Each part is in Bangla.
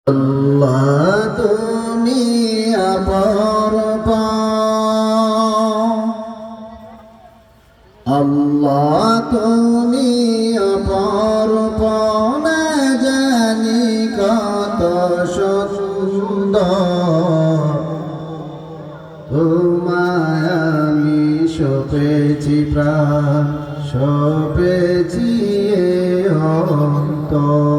আল্লাহ তুমি অপরূপ, আল্লাহ তুমি অপরূপ, না জানি কত সুন্দর। তোমায় আমি সপেছি প্রাণ, সপেছি অন্তর।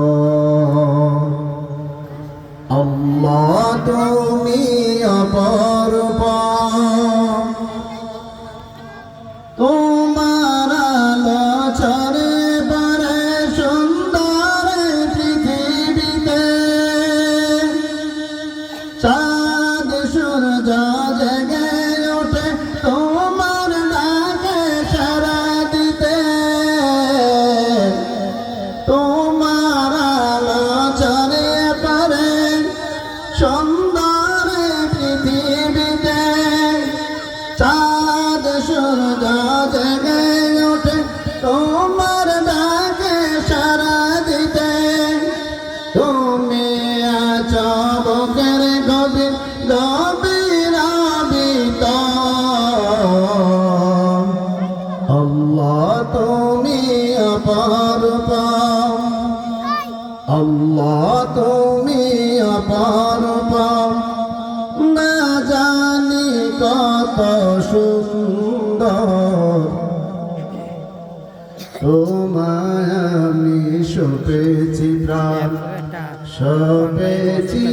আল্লাহ তুমি অপরূপ, তোমার আলো ছড়ে পড়ে সুন্দর পৃথিবীতে। চাঁদ সূর্য জেগে ওঠে তোমার ডাকে সাড়া দিতে। তোমার আলো ছড়িয়ে পড়ে সুন্দর পৃথিবীতে। চাঁদ সূর্য জেগে ওঠে তোমার ডাকে সাড়া দিতে। তুমি আছো বুকের গভীর গভীরাবিত। আল্লাহ তুমি অপরূপ, আল্লাহ তুমি অপরূপ, না জানি কত সুন্দর। তোমায় আমি সপেছি প্রাণ, সপেছি